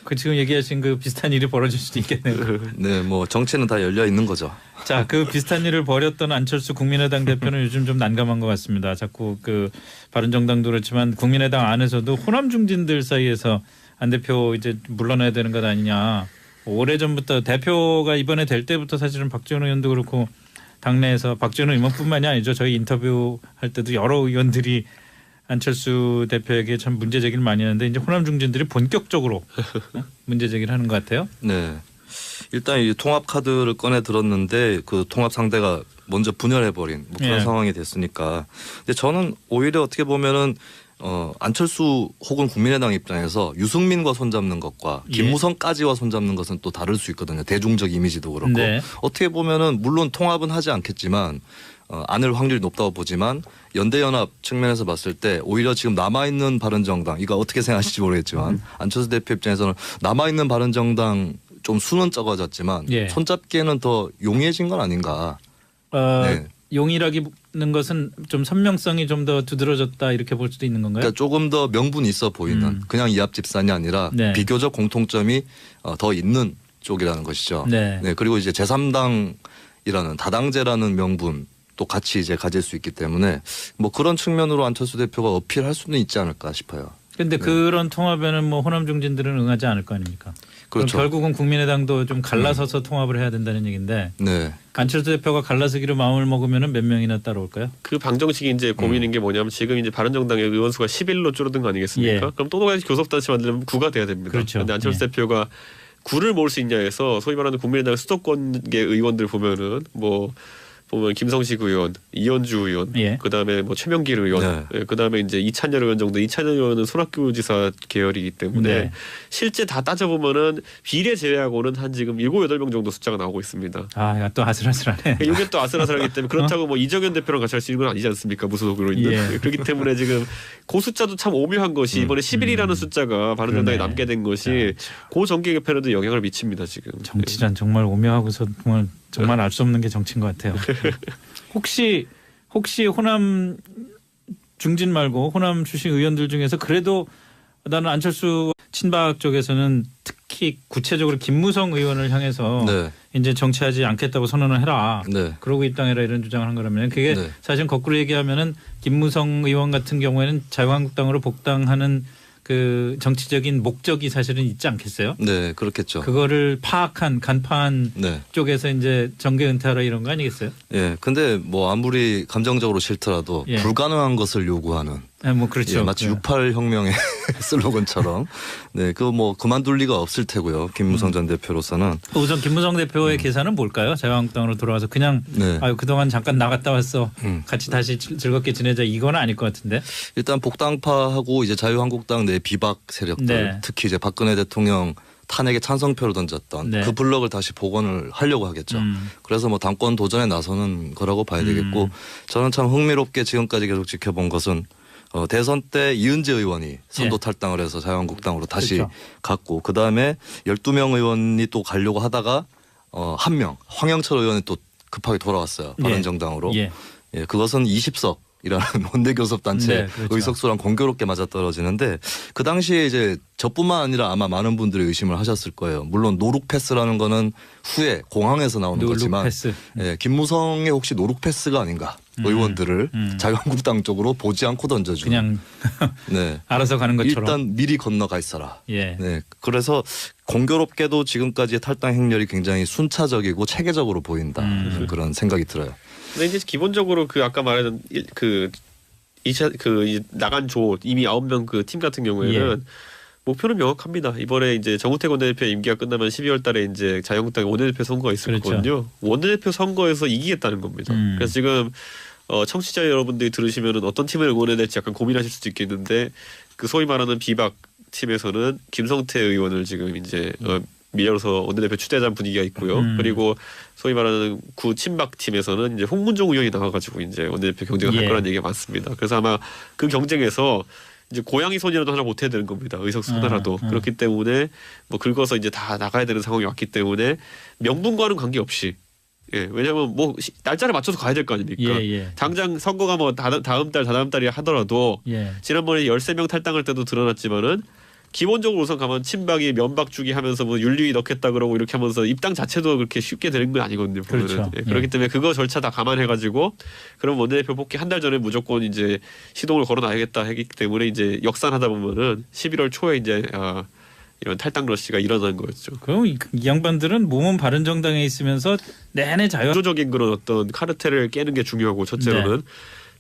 [SPEAKER 1] 그 지금 얘기하신 그 비슷한 일이 벌어질 수도 있겠네요.
[SPEAKER 2] 네, 뭐 정치는 다 열려 있는 거죠.
[SPEAKER 1] 자, 그 비슷한 일을 벌였던 안철수 국민의당 대표는 요즘 좀 난감한 것 같습니다. 자꾸 그 바른정당도 그렇지만 국민의당 안에서도 호남 중진들 사이에서 안 대표 이제 물러나야 되는 것 아니냐. 오래전부터 대표가 이번에 될 때부터 사실은 박지원 의원도 그렇고 당내에서 박지원 의원뿐만이 아니죠. 저희 인터뷰할 때도 여러 의원들이 안철수 대표에게 참 문제 제기를 많이 하는데 이제 호남 중진들이 본격적으로 문제 제기를 하는 것 같아요.
[SPEAKER 2] 네. 일단 이 통합 카드를 꺼내 들었는데 그 통합 상대가 먼저 분열해버린 뭐 그런 상황이 됐으니까. 근데 저는 오히려 어떻게 보면은 안철수 혹은 국민의당 입장에서 유승민과 손잡는 것과 김무성까지와 손잡는 것은 또 다를 수 있거든요. 대중적 이미지도 그렇고. 어떻게 보면은 물론 통합은 하지 않겠지만 안을 확률이 높다고 보지만 연대연합 측면에서 봤을 때 오히려 지금 남아있는 바른정당 이거 어떻게 생각하실지 모르겠지만 안철수 대표 입장에서는 남아있는 바른정당 좀 수는 적어졌지만 손잡기에는 더 용이해진 건 아닌가.
[SPEAKER 1] 용이라기는 것은 좀 선명성이 좀 더 두드러졌다 이렇게 볼 수도 있는 건가요?
[SPEAKER 2] 그러니까 조금 더 명분이 있어 보이는 그냥 이합 집산이 아니라 비교적 공통점이 더 있는 쪽이라는 것이죠. 그리고 이제 제3당이라는 다당제라는 명분 또 같이 이제 가질 수 있기 때문에 뭐 그런 측면으로 안철수 대표가 어필할 수는 있지 않을까 싶어요.
[SPEAKER 1] 근데 그런 통합에는 뭐 호남 중진들은 응하지 않을 거 아닙니까?
[SPEAKER 2] 그렇죠.
[SPEAKER 1] 그럼 결국은 국민의당도 좀 갈라서서 통합을 해야 된다는 얘기인데
[SPEAKER 2] 네.
[SPEAKER 1] 안철수 대표가 갈라서기로 마음을 먹으면은 몇 명이나 따라올까요?
[SPEAKER 3] 그 방정식이 이제 고민인 게 뭐냐면 지금 이제 바른정당의 의원 수가 11로 줄어든 거 아니겠습니까?
[SPEAKER 1] 예.
[SPEAKER 3] 그럼 또 다시 교섭단체 만들면 9가 돼야 됩니다.
[SPEAKER 1] 그렇죠.
[SPEAKER 3] 근데 안철수
[SPEAKER 1] 예.
[SPEAKER 3] 대표가 9를 모을 수 있냐 해서 소위 말하는 국민의당 수도권계 의원들 보면은 뭐 보면 김성식 의원, 이현주 의원,
[SPEAKER 1] 예.
[SPEAKER 3] 그다음에 뭐 최명길 의원,
[SPEAKER 2] 네.
[SPEAKER 3] 예, 그다음에 이제 이찬열 의원 정도. 이찬열 의원은 손학규 지사 계열이기 때문에
[SPEAKER 1] 네.
[SPEAKER 3] 실제 다 따져 보면은 비례 제외하고는 한 지금 7, 8명 정도 숫자가 나오고 있습니다.
[SPEAKER 1] 아, 또 아슬아슬하네.
[SPEAKER 3] 이게 또 아슬아슬하기 때문에 그렇다고 뭐 이정현 대표랑 같이 할 수 있는 건 아니지 않습니까? 무소속으로 있는.
[SPEAKER 1] 예.
[SPEAKER 3] 그렇기 때문에 지금 그 숫자도 참 오묘한 것이 이번에 11이라는 숫자가 바른정당에
[SPEAKER 1] 그러네.
[SPEAKER 3] 남게 된 것이 그 정계 개편에도 영향을 미칩니다. 지금.
[SPEAKER 1] 정치란 정말 오묘하고서 정말 알 수 없는 게 정치인 것 같아요. 혹시 호남 중진 말고 호남 출신 의원들 중에서 그래도 나는 안철수 친박 쪽에서는 특히 구체적으로 김무성 의원을 향해서
[SPEAKER 2] 네.
[SPEAKER 1] 이제 정치하지 않겠다고 선언을 해라.
[SPEAKER 2] 네.
[SPEAKER 1] 그러고 입당해라 이런 주장을 한 거라면 그게
[SPEAKER 2] 네.
[SPEAKER 1] 사실 거꾸로 얘기하면은 김무성 의원 같은 경우에는 자유한국당으로 복당하는 그 정치적인 목적이 사실은 있지 않겠어요?
[SPEAKER 2] 네, 그렇겠죠.
[SPEAKER 1] 그거를 간파한
[SPEAKER 2] 네.
[SPEAKER 1] 쪽에서 이제 정계 은퇴하라 이런 거 아니겠어요?
[SPEAKER 2] 예. 근데 뭐 아무리 감정적으로 싫더라도
[SPEAKER 1] 예.
[SPEAKER 2] 불가능한 것을 요구하는
[SPEAKER 1] 뭐 그렇죠.
[SPEAKER 2] 예, 마치 68 혁명의 슬로건처럼 네, 그거 뭐 그만둘 리가 없을 테고요. 김무성 전 대표로서는
[SPEAKER 1] 우선 김무성 대표의 계산은 뭘까요? 자유한국당으로 돌아와서 그냥
[SPEAKER 2] 네.
[SPEAKER 1] 아유 그동안 잠깐 나갔다 왔어.
[SPEAKER 2] 음.
[SPEAKER 1] 같이 다시 즐겁게 지내자 이건 아닐 것 같은데.
[SPEAKER 2] 일단 복당파하고 이제 자유한국당 내 비박 세력들
[SPEAKER 1] 네.
[SPEAKER 2] 특히 이제 박근혜 대통령 탄핵에 찬성표를 던졌던
[SPEAKER 1] 네.
[SPEAKER 2] 그 블럭을 다시 복원을 하려고 하겠죠. 그래서 뭐 당권 도전에 나서는 거라고 봐야 되겠고 저는 참 흥미롭게 지금까지 계속 지켜본 것은 대선 때 이은재 의원이 선도
[SPEAKER 1] 예.
[SPEAKER 2] 탈당을 해서 자유한국당으로 다시
[SPEAKER 1] 그렇죠.
[SPEAKER 2] 갔고 그다음에 12명 의원이 또 가려고 하다가 한 명 황영철 의원이 또 급하게 돌아왔어요.
[SPEAKER 1] 예.
[SPEAKER 2] 바른정당으로.
[SPEAKER 1] 예.
[SPEAKER 2] 예, 그것은 20석 이라는 원내교섭단체
[SPEAKER 1] 네, 그렇죠.
[SPEAKER 2] 의석수랑 공교롭게 맞아떨어지는데 그 당시에 이제 저뿐만 아니라 아마 많은 분들이 의심을 하셨을 거예요. 물론 노룩 패스라는 거는 후에 공항에서 나오는
[SPEAKER 1] 노룩
[SPEAKER 2] 거지만
[SPEAKER 1] 패스.
[SPEAKER 2] 예, 김무성의 혹시 노룩 패스가 아닌가 의원들을 자유한국당 쪽으로 보지 않고 던져주는
[SPEAKER 1] 그냥
[SPEAKER 2] 네.
[SPEAKER 1] 알아서 가는 것처럼.
[SPEAKER 2] 일단 미리 건너가 있어라.
[SPEAKER 1] 예.
[SPEAKER 2] 네. 그래서 공교롭게도 지금까지의 탈당 행렬이 굉장히 순차적이고 체계적으로 보인다. 그런 생각이 들어요.
[SPEAKER 3] 근데 이제 기본적으로 그 아까 말했던 나간 조 이미 9명 그 팀 같은 경우에는
[SPEAKER 1] 예.
[SPEAKER 3] 목표는 명확합니다. 이번에 이제 정우택 원내대표 임기가 끝나면 12월 달에 이제 자유한국당 원내대표 선거가 있을
[SPEAKER 1] 그렇죠.
[SPEAKER 3] 거거든요. 원내대표 선거에서 이기겠다는 겁니다. 그래서 지금 청취자 여러분들이 들으시면은 어떤 팀을 응원해야 될지 약간 고민하실 수도 있겠는데 그 소위 말하는 비박 팀에서는 김성태 의원을 지금 이제 밀려서 원내대표 추대하자는 분위기가 있고요. 그리고 소위 말하는 구 친박 팀에서는 이제 홍문종 의원이 나와가지고 이제 원내대표 경쟁을
[SPEAKER 1] 예.
[SPEAKER 3] 할 거라는 얘기가 많습니다. 그래서 아마 그 경쟁에서 이제 고양이 손이라도 하나 못해야 되는 겁니다. 의석수 하나라도. 그렇기 때문에 뭐 긁어서 이제 다 나가야 되는 상황이 왔기 때문에 명분과는 관계없이 예, 왜냐하면 뭐 날짜를 맞춰서 가야 될 거 아닙니까?
[SPEAKER 1] 예. 당장
[SPEAKER 3] 선거가 뭐 다음 달이 하더라도
[SPEAKER 1] 예.
[SPEAKER 3] 지난번에 13명 탈당할 때도 드러났지만은 기본적으로 우선 가면 친박이 면박 주기 하면서 뭐 윤리위 넣겠다 그러고 이렇게 하면서 입당 자체도 그렇게 쉽게 되는 건 아니거든요. 보면은.
[SPEAKER 1] 그렇죠.
[SPEAKER 3] 예, 그렇기 때문에 그거 절차 다 감안해가지고 그럼 원내대표 복귀 한 달 전에 무조건 이제 시동을 걸어놔야겠다 하기 때문에 이제 역산하다 보면은 11월 초에 이제 이런 탈당 러시가 일어난 거였죠.
[SPEAKER 1] 그럼 이 양반들은 몸은 바른정당에 있으면서 내내
[SPEAKER 3] 구조적인 그런 어떤 카르텔을 깨는 게 중요하고 첫째로는
[SPEAKER 1] 네.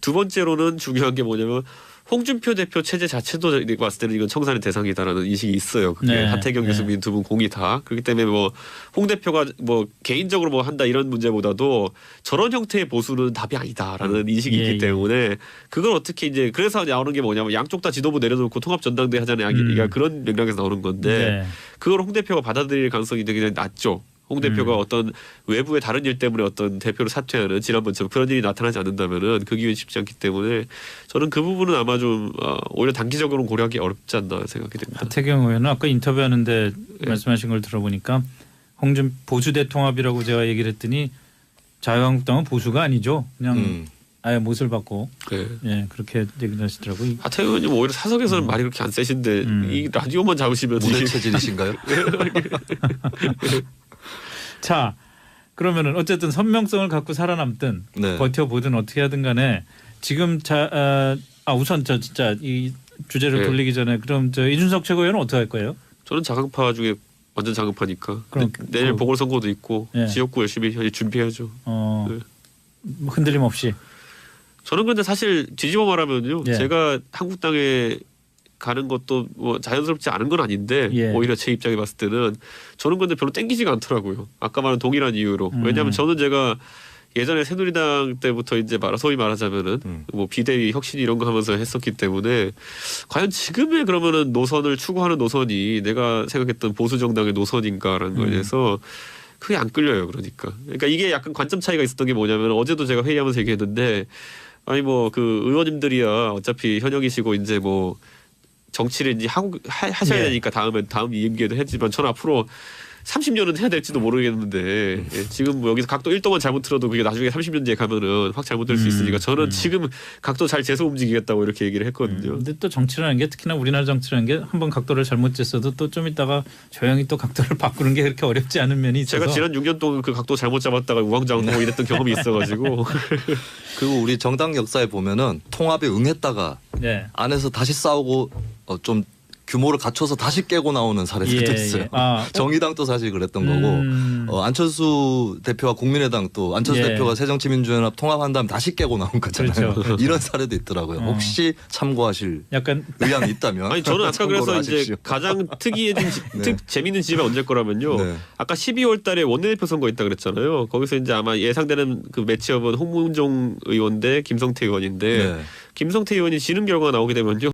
[SPEAKER 3] 두 번째로는 중요한 게 뭐냐면 홍준표 대표 체제 자체도 봤을 때는 이건 청산의 대상이다라는 인식이 있어요. 그게
[SPEAKER 1] 네.
[SPEAKER 3] 하태경,
[SPEAKER 1] 네.
[SPEAKER 3] 유승민 두 분 공이 다 그렇기 때문에 뭐 홍 대표가 뭐 개인적으로 뭐 한다 이런 문제보다도 저런 형태의 보수는 답이 아니다라는 인식이
[SPEAKER 1] 예,
[SPEAKER 3] 있기
[SPEAKER 1] 예.
[SPEAKER 3] 때문에 그걸 어떻게 이제 그래서 나오는 게 뭐냐면 양쪽 다 지도부 내려놓고 통합 전당대 하자는 얘기가 그런 맥락에서 나오는 건데
[SPEAKER 1] 네.
[SPEAKER 3] 그걸 홍 대표가 받아들일 가능성이 되게 낮죠. 홍 대표가 어떤 외부의 다른 일 때문에 어떤 대표로 사퇴하는 지난번처럼 그런 일이 나타나지 않는다면은 그 기회는 쉽지 않기 때문에 저는 그 부분은 아마 좀 오히려 단기적으로 고려하기 어렵지 않나 생각이 됩니다.
[SPEAKER 1] 하태경 의원은 아까 인터뷰하는데
[SPEAKER 3] 네.
[SPEAKER 1] 말씀하신 걸 들어보니까 홍준 보수 대통합이라고 제가 얘기를 했더니 자유한국당은 보수가 아니죠. 그냥 아예 못을 받고
[SPEAKER 3] 네.
[SPEAKER 1] 예 그렇게 얘기를 하시더라고요.
[SPEAKER 3] 하태경 의원님 오히려 사석에서는 말이 그렇게 안 세신데 이 라디오만 잡으시면
[SPEAKER 2] 무대 체질이신가요?
[SPEAKER 1] 자 그러면은 어쨌든 선명성을 갖고 살아남든
[SPEAKER 2] 네.
[SPEAKER 1] 버텨보든 어떻게 하든 간에 지금 우선 저 진짜 이 주제를
[SPEAKER 3] 네.
[SPEAKER 1] 돌리기 전에 그럼 저 이준석 최고위원은 어떻게 할 거예요?
[SPEAKER 3] 저는 자강파 중에 완전 자강파니까.
[SPEAKER 1] 그럼
[SPEAKER 3] 내일 보궐선거도 있고
[SPEAKER 1] 예.
[SPEAKER 3] 지역구 열심히 준비해야죠. 네.
[SPEAKER 1] 뭐 흔들림 없이.
[SPEAKER 3] 저는 근데 사실 뒤집어 말하면요.
[SPEAKER 1] 예.
[SPEAKER 3] 제가 한국당에 가는 것도 뭐 자연스럽지 않은 건 아닌데
[SPEAKER 1] 예.
[SPEAKER 3] 오히려 제 입장에 봤을 때는 저는 근데 별로 땡기지가 않더라고요. 아까 말한 동일한 이유로. 왜냐하면 저는 제가 예전에 새누리당 때부터 이제 소위 말하자면은 뭐 비대위 혁신 이런 거 하면서 했었기 때문에 과연 지금의 그러면은 노선을 추구하는 노선이 내가 생각했던 보수 정당의 노선인가라는 거에 대해서 그게 안 끌려요. 그러니까 이게 약간 관점 차이가 있었던 게 뭐냐면 어제도 제가 회의하면서 얘기했는데 아니 뭐 그 의원님들이야 어차피 현역이시고 이제 뭐 정치를 이제 하셔야
[SPEAKER 1] 예.
[SPEAKER 3] 되니까 다음 임기에도 했지만 저는 앞으로 30년은 해야 될지도 모르겠는데 예, 지금 뭐 여기서 각도 1도만 잘못 틀어도 그게 나중에 30년 뒤에 가면은 확 잘못될 수 있으니까 저는 지금 각도 잘 재서 움직이겠다고 이렇게 얘기를 했거든요.
[SPEAKER 1] 근데 또 정치라는 게 특히나 우리나라 정치라는 게 한번 각도를 잘못 쟀어도 또 좀 있다가 조용히 또 각도를 바꾸는 게 그렇게 어렵지 않은 면이 있어서
[SPEAKER 3] 제가 지난 6년 동안 그 각도 잘못 잡았다가 우왕좌왕하고 이랬던 경험이 있어가지고
[SPEAKER 2] 그리고 우리 정당 역사에 보면은 통합에 응했다가
[SPEAKER 1] 네.
[SPEAKER 2] 안에서 다시 싸우고 좀 규모를 갖춰서 다시 깨고 나오는 사례들도 있어요. 정의당도 사실 그랬던 거고 안철수 대표와 국민의당 또 안철수
[SPEAKER 1] 예.
[SPEAKER 2] 대표가 새정치민주연합 통합한 다음에 다시 깨고 나온 거잖아요.
[SPEAKER 1] 그렇죠.
[SPEAKER 2] 이런 사례도 있더라고요. 혹시 참고하실
[SPEAKER 1] 약간
[SPEAKER 2] 의향이 있다면
[SPEAKER 3] 아니 저는 아까
[SPEAKER 2] 참고로
[SPEAKER 3] 그래서 이제
[SPEAKER 2] 하십시오.
[SPEAKER 3] 가장 특이해진
[SPEAKER 2] 네.
[SPEAKER 3] 재미있는 지점이 언제일 거라면요.
[SPEAKER 2] 네.
[SPEAKER 3] 아까 12월 달에 원내대표 선거 있다 그랬잖아요. 거기서 이제 아마 예상되는 그 매치업은 홍문종 의원 대 김성태 의원인데
[SPEAKER 2] 네.
[SPEAKER 3] 김성태 의원이 지는 결과가 나오게 되면요.